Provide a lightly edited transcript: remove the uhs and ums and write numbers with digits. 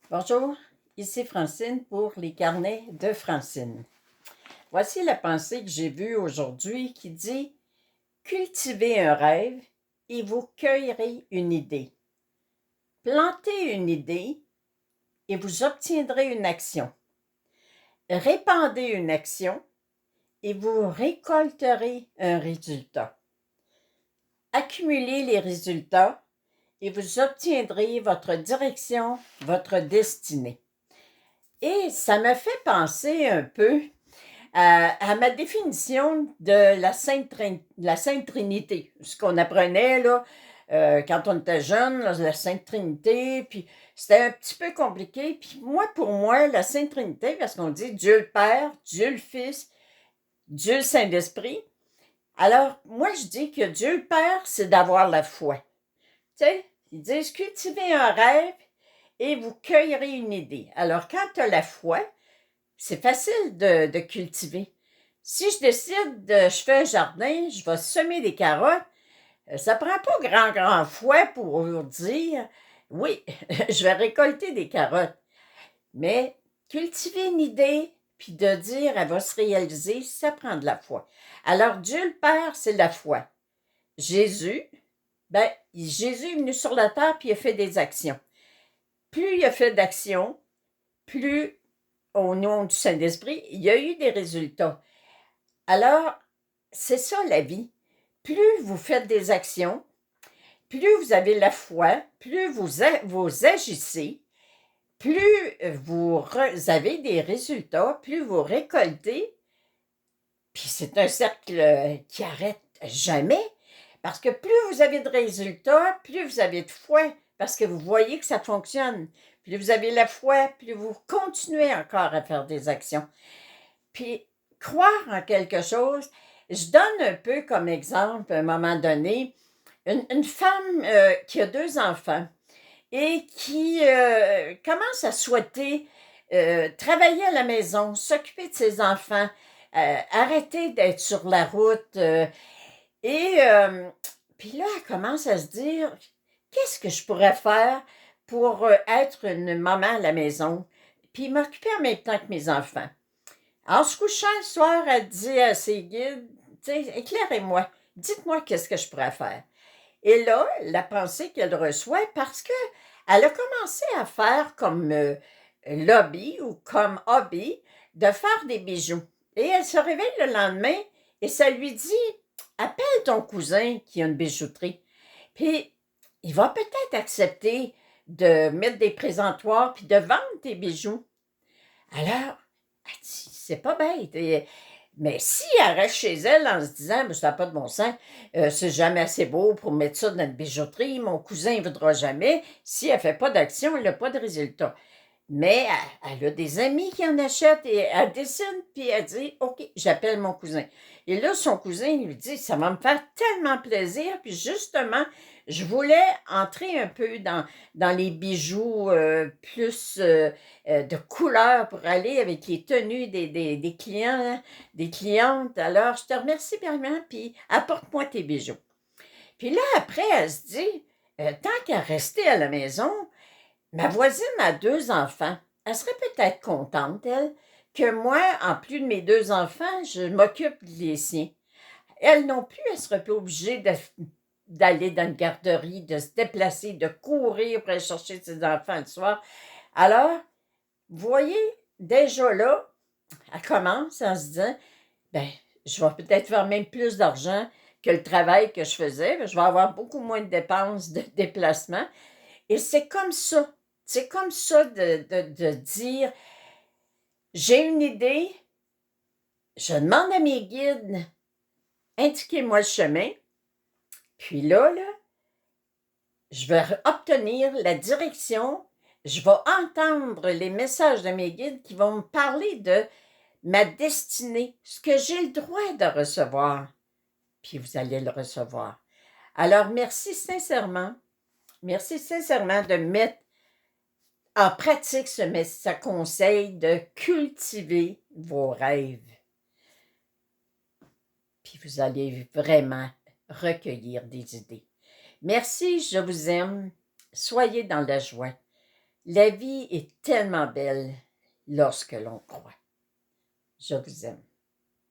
Bonjour, ici Francine pour les carnets de Francine. Voici la pensée que j'ai vue aujourd'hui qui dit « Cultivez un rêve et vous cueillerez une idée. Plantez une idée et vous obtiendrez une action. Répandez une action et vous récolterez un résultat. Accumulez les résultats et vous obtiendrez votre direction, votre destinée. » Et ça me fait penser un peu à ma définition de la Sainte Trinité, ce qu'on apprenait là, quand on était jeune, là, la Sainte Trinité, puis c'était un petit peu compliqué. Puis moi, pour moi, la Sainte Trinité, parce qu'on dit Dieu le Père, Dieu le Fils, Dieu le Saint-Esprit. Alors, moi, je dis que Dieu le Père, c'est d'avoir la foi. Tu sais, ils disent cultivez un rêve et vous cueillerez une idée. Alors, quand tu as la foi, c'est facile de cultiver. Si je décide je fais un jardin, je vais semer des carottes, ça prend pas grand foi pour dire oui, je vais récolter des carottes. Mais cultiver une idée, puis de dire elle va se réaliser, ça prend de la foi. Alors Dieu le Père, c'est la foi. Jésus, Jésus est venu sur la terre puis il a fait des actions. Plus il a fait d'actions, plus au nom du Saint-Esprit, il y a eu des résultats. Alors, c'est ça la vie. Plus vous faites des actions, plus vous avez la foi, plus vous agissez, plus vous avez des résultats, plus vous récoltez. Puis c'est un cercle qui arrête jamais. Parce que plus vous avez de résultats, plus vous avez de foi, parce que vous voyez que ça fonctionne. Plus vous avez la foi, plus vous continuez encore à faire des actions. Puis, croire en quelque chose, je donne un peu comme exemple, à un moment donné, une femme qui a 2 enfants et qui commence à souhaiter travailler à la maison, s'occuper de ses enfants, arrêter d'être sur la route. Et puis là, elle commence à se dire, qu'est-ce que je pourrais faire pour être une maman à la maison, puis m'occuper en même temps que mes enfants. En se couchant le soir, elle dit à ses guides, éclairez-moi, dites-moi qu'est-ce que je pourrais faire. Et là, la pensée qu'elle reçoit, parce qu'elle a commencé à faire comme lobby ou comme hobby de faire des bijoux. Et elle se réveille le lendemain et ça lui dit, appelle ton cousin qui a une bijouterie. Puis, il va peut-être accepter de mettre des présentoirs puis de vendre tes bijoux. Alors, elle dit, c'est pas bête. Mais si elle reste chez elle en se disant, ça n'a pas de bon sens, c'est jamais assez beau pour mettre ça dans une bijouterie, mon cousin ne voudra jamais, si elle ne fait pas d'action, elle n'a pas de résultat. Mais elle a des amis qui en achètent et elle décide, puis elle dit, OK, j'appelle mon cousin. Et là, son cousin lui dit, ça va me faire tellement plaisir, puis justement, je voulais entrer un peu dans les bijoux plus de couleurs pour aller avec les tenues des clients, hein, des clientes. Alors, je te remercie vraiment, puis apporte-moi tes bijoux. Puis là, après, elle se dit, tant qu'à rester à la maison, ma voisine a 2 enfants. Elle serait peut-être contente, elle, que moi, en plus de mes 2 enfants, je m'occupe des siens. Elle non plus, elle serait pas obligée d'aller dans une garderie, de se déplacer, de courir pour aller chercher ses enfants le soir. Alors, vous voyez, déjà là, elle commence en se disant, ben, je vais peut-être faire même plus d'argent que le travail que je faisais. Je vais avoir beaucoup moins de dépenses de déplacement. Et c'est comme ça. C'est comme ça de dire, j'ai une idée, je demande à mes guides, indiquez-moi le chemin. Puis là, je vais obtenir la direction, je vais entendre les messages de mes guides qui vont me parler de ma destinée, ce que j'ai le droit de recevoir. Puis vous allez le recevoir. Alors, merci sincèrement de mettre en pratique ce conseil de cultiver vos rêves. Puis vous allez vraiment recueillir des idées. Merci, je vous aime. Soyez dans la joie. La vie est tellement belle lorsque l'on croit. Je vous aime.